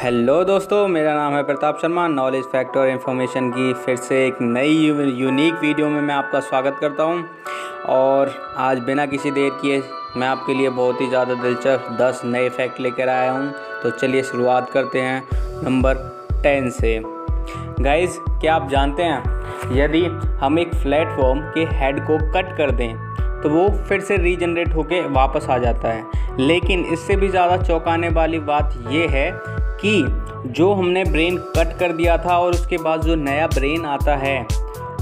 Hello दोस्तों, मेरा नाम है प्रताप शर्मा। नॉलेज फैक्ट और इन्फॉर्मेशन की फिर से एक नई यूनिक वीडियो में मैं आपका स्वागत करता हूं। और आज बिना किसी देर किए मैं आपके लिए बहुत ही ज़्यादा दिलचस्प 10 नए फैक्ट लेकर आया हूं। तो चलिए शुरुआत करते हैं नंबर 10 से। गाइस, क्या आप जानते हैं यदि हम एक प्लेटफॉर्म के हेड को कट कर दें तो वो फिर से रीजनरेट होके वापस आ जाता है। लेकिन इससे भी ज़्यादा चौंकाने वाली बात ये है कि जो हमने ब्रेन कट कर दिया था और उसके बाद जो नया ब्रेन आता है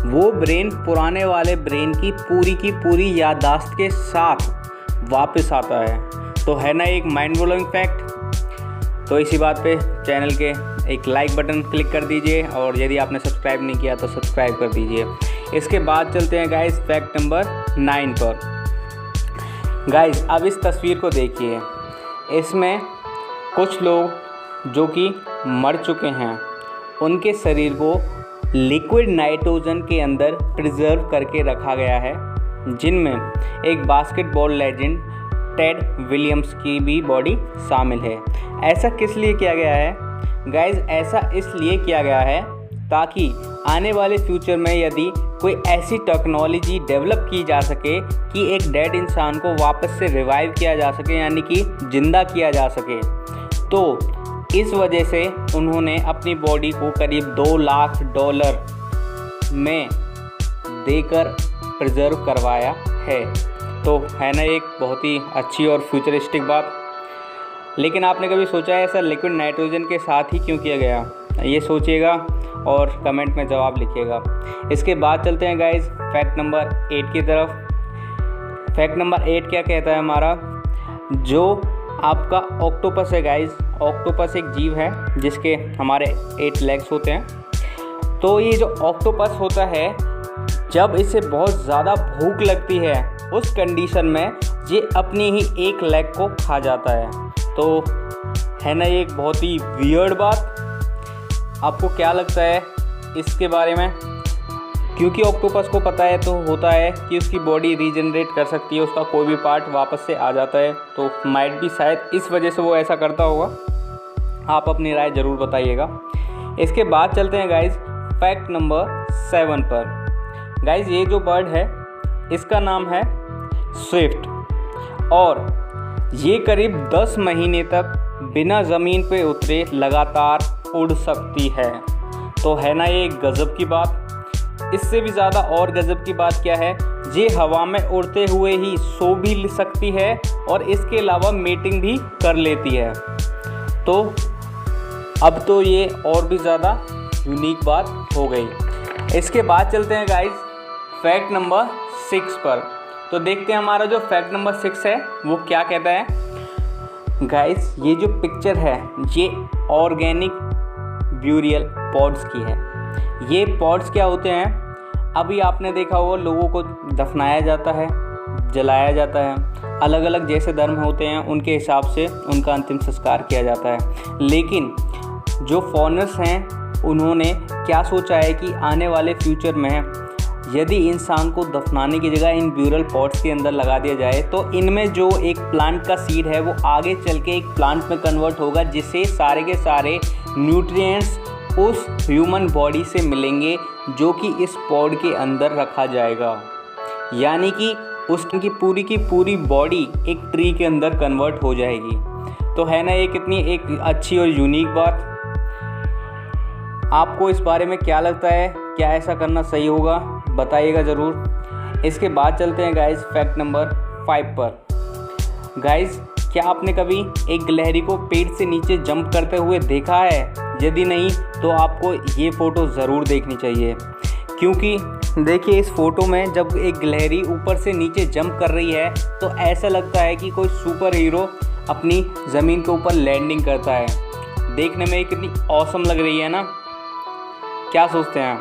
वो ब्रेन पुराने वाले ब्रेन की पूरी याददाश्त के साथ वापस आता है। तो है ना एक माइंड ब्लोइंग फैक्ट। तो इसी बात पे चैनल के एक लाइक बटन क्लिक कर दीजिए और यदि आपने सब्सक्राइब नहीं किया तो सब्सक्राइब कर दीजिए। इसके बाद चलते हैं गाइस फैक्ट नंबर 9 पर। गाइस, अब इस तस्वीर को देखिए। इसमें कुछ लोग जो कि मर चुके हैं उनके शरीर को लिक्विड नाइट्रोजन के अंदर प्रिजर्व करके रखा गया है, जिनमें एक बास्केटबॉल लेजेंड टेड विलियम्स की भी बॉडी शामिल है। ऐसा किस लिए किया गया है गाइस? ऐसा इसलिए किया गया है ताकि आने वाले फ्यूचर में यदि कोई ऐसी टेक्नोलॉजी डेवलप की जा सके कि एक डेड इंसान को वापस से रिवाइव किया जा सके, यानी कि ज़िंदा किया जा सके, तो इस वजह से उन्होंने अपनी बॉडी को करीब $2 लाख में देकर प्रिजर्व करवाया है। तो है ना एक बहुत ही अच्छी और फ्यूचरिस्टिक बात। लेकिन आपने कभी सोचा है ऐसा लिक्विड नाइट्रोजन के साथ ही क्यों किया गया? ये सोचिएगा और कमेंट में जवाब लिखिएगा। इसके बाद चलते हैं गाइस फैक्ट नंबर 8 की तरफ। फैक्ट नंबर 8 क्या कहता है हमारा? जो आपका ऑक्टोपस है गाइस, ऑक्टोपस एक जीव है जिसके हमारे 8 लेग्स होते हैं। तो ये जो ऑक्टोपस होता है, जब इसे बहुत ज़्यादा भूख लगती है उस कंडीशन में ये अपनी ही एक लेग को खा जाता है। तो है ना एक बहुत ही वियर्ड बात। आपको क्या लगता है इसके बारे में? क्योंकि ऑक्टोपस को पता है तो होता है कि उसकी बॉडी रीजनरेट कर सकती है, उसका कोई भी पार्ट वापस से आ जाता है। तो माइट भी शायद इस वजह से वो ऐसा करता होगा। आप अपनी राय ज़रूर बताइएगा। इसके बाद चलते हैं गाइज फैक्ट नंबर 7 पर। गाइज, ये जो बर्ड है इसका नाम है स्विफ्ट और ये करीब 10 महीने तक बिना ज़मीन पे उतरे लगातार उड़ सकती है। तो है ना ये गज़ब की बात। इससे भी ज़्यादा और गज़ब की बात क्या है? ये हवा में उड़ते हुए ही सो भी सकती है और इसके अलावा मीटिंग भी कर लेती है। तो अब तो ये और भी ज़्यादा यूनिक बात हो गई। इसके बाद चलते हैं गाइस फैक्ट नंबर 6 पर। तो देखते हैं हमारा जो फैक्ट नंबर 6 है वो क्या कहता है। गाइस, ये जो पिक्चर है ये ऑर्गेनिक ब्यूरियल पॉड्स की है। ये पॉड्स क्या होते हैं? अभी आपने देखा होगा लोगों को दफनाया जाता है, जलाया जाता है, अलग अलग जैसे धर्म होते हैं उनके हिसाब से उनका अंतिम संस्कार किया जाता है। लेकिन जो फॉरेनर्स हैं उन्होंने क्या सोचा है कि आने वाले फ्यूचर में यदि इंसान को दफनाने की जगह इन ब्यूरल पॉट्स के अंदर लगा दिया जाए तो इनमें जो एक प्लांट का सीड है वो आगे चल के एक प्लांट में कन्वर्ट होगा, जिससे सारे के सारे न्यूट्रिएंट्स उस ह्यूमन बॉडी से मिलेंगे जो कि इस पॉड के अंदर रखा जाएगा। यानी कि उसकी पूरी बॉडी एक ट्री के अंदर कन्वर्ट हो जाएगी। तो है ना ये कितनी एक अच्छी और यूनिक बात। आपको इस बारे में क्या लगता है? क्या ऐसा करना सही होगा? बताइएगा ज़रूर। इसके बाद चलते हैं गाइस फैक्ट नंबर 5 पर। गाइस, क्या आपने कभी एक गिलहरी को पेड़ से नीचे जंप करते हुए देखा है? यदि नहीं तो आपको ये फ़ोटो ज़रूर देखनी चाहिए, क्योंकि देखिए इस फ़ोटो में जब एक गिलहरी ऊपर से नीचे जंप कर रही है तो ऐसा लगता है कि कोई सुपर हीरो अपनी ज़मीन के ऊपर लैंडिंग करता है। देखने में कितनी ऑसम लग रही है ना? क्या सोचते हैं?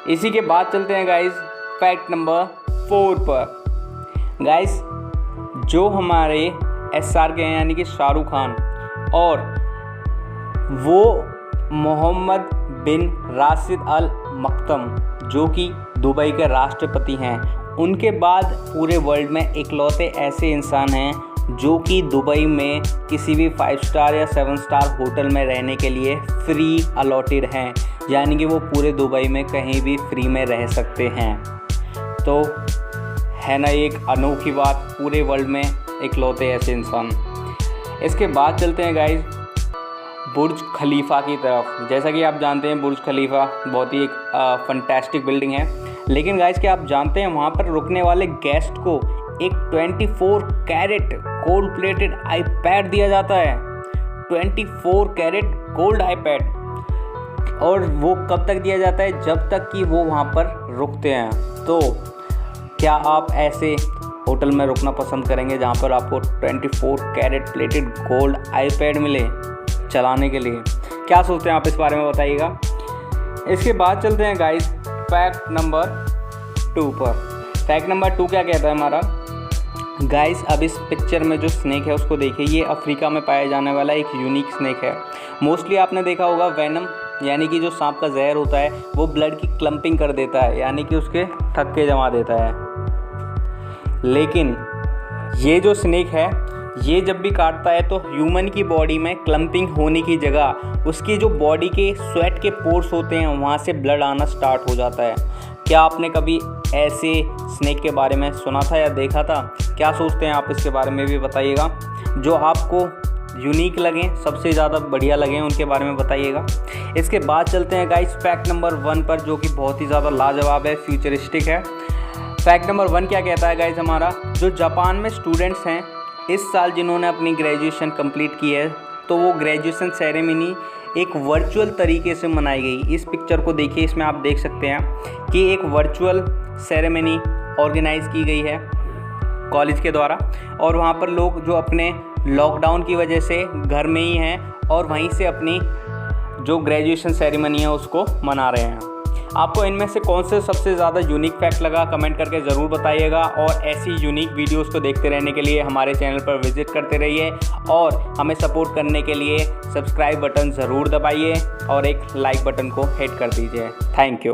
इसी के बाद चलते हैं गाइस फैक्ट नंबर 4 पर। गाइस, जो हमारे SRK हैं यानी कि शाहरुख खान और वो मोहम्मद बिन राशिद अल मक्तम जो कि दुबई के राष्ट्रपति हैं, उनके बाद पूरे वर्ल्ड में इकलौते ऐसे इंसान हैं जो कि दुबई में किसी भी 5 स्टार या 7 स्टार होटल में रहने के लिए फ्री अलॉटेड हैं, यानी कि वो पूरे दुबई में कहीं भी फ्री में रह सकते हैं। तो है ना एक अनोखी बात, पूरे वर्ल्ड में इकलौते ऐसे इंसान। इसके बाद चलते हैं गाइस बुर्ज खलीफा की तरफ। जैसा कि आप जानते हैं बुर्ज खलीफा बहुत ही एक फंटास्टिक बिल्डिंग है, लेकिन गाइस क्या आप जानते हैं वहाँ पर रुकने वाले गेस्ट को एक 24 कैरेट गोल्ड प्लेटेड आईपैड दिया जाता है। 24 कैरेट गोल्ड आईपैड, और वो कब तक दिया जाता है? जब तक कि वो वहाँ पर रुकते हैं। तो क्या आप ऐसे होटल में रुकना पसंद करेंगे जहाँ पर आपको 24 कैरेट प्लेटेड गोल्ड आईपैड मिले चलाने के लिए? क्या सोचते हैं आप इस बारे में, बताइएगा। इसके बाद चलते हैं गाइस फैक्ट नंबर 2 पर। फैक्ट नंबर 2 क्या कहता है हमारा? गाइस अब इस पिक्चर में जो स्नेक है उसको देखिए, ये अफ्रीका में पाया जाने वाला एक यूनिक स्नेक है। मोस्टली आपने देखा होगा वेनम यानी कि जो सांप का जहर होता है वो ब्लड की क्लम्पिंग कर देता है, यानी कि उसके थक्के जमा देता है। लेकिन ये जो स्नेक है ये जब भी काटता है तो ह्यूमन की बॉडी में क्लम्पिंग होने की जगह उसकी जो बॉडी के स्वेट के पोर्स होते हैं वहाँ से ब्लड आना स्टार्ट हो जाता है। क्या आपने कभी ऐसे स्नेक के बारे में सुना था या देखा था? क्या सोचते हैं आप इसके बारे में भी बताइएगा। जो आपको यूनिक लगें, सबसे ज़्यादा बढ़िया लगें, उनके बारे में बताइएगा। इसके बाद चलते हैं गाइस फैक्ट नंबर 1 पर, जो कि बहुत ही ज़्यादा लाजवाब है, फ्यूचरिस्टिक है। फैक्ट नंबर 1 क्या कहता है गाइस हमारा? जो जापान में स्टूडेंट्स हैं इस साल जिन्होंने अपनी ग्रेजुएशन कंप्लीट की है, तो वो ग्रेजुएशन सेरेमनी एक वर्चुअल तरीके से मनाई गई। इस पिक्चर को देखिए, इसमें आप देख सकते हैं कि एक वर्चुअल सेरेमनी ऑर्गेनाइज़ की गई है कॉलेज के द्वारा, और वहाँ पर लोग जो अपने लॉकडाउन की वजह से घर में ही हैं और वहीं से अपनी जो ग्रेजुएशन सेरेमनी है उसको मना रहे हैं। आपको इनमें से कौन से सबसे ज़्यादा यूनिक फैक्ट लगा कमेंट करके ज़रूर बताइएगा, और ऐसी यूनिक वीडियोस को देखते रहने के लिए हमारे चैनल पर विजिट करते रहिए, और हमें सपोर्ट करने के लिए सब्सक्राइब बटन ज़रूर दबाइए और एक लाइक बटन को हिट कर दीजिए। Thank you.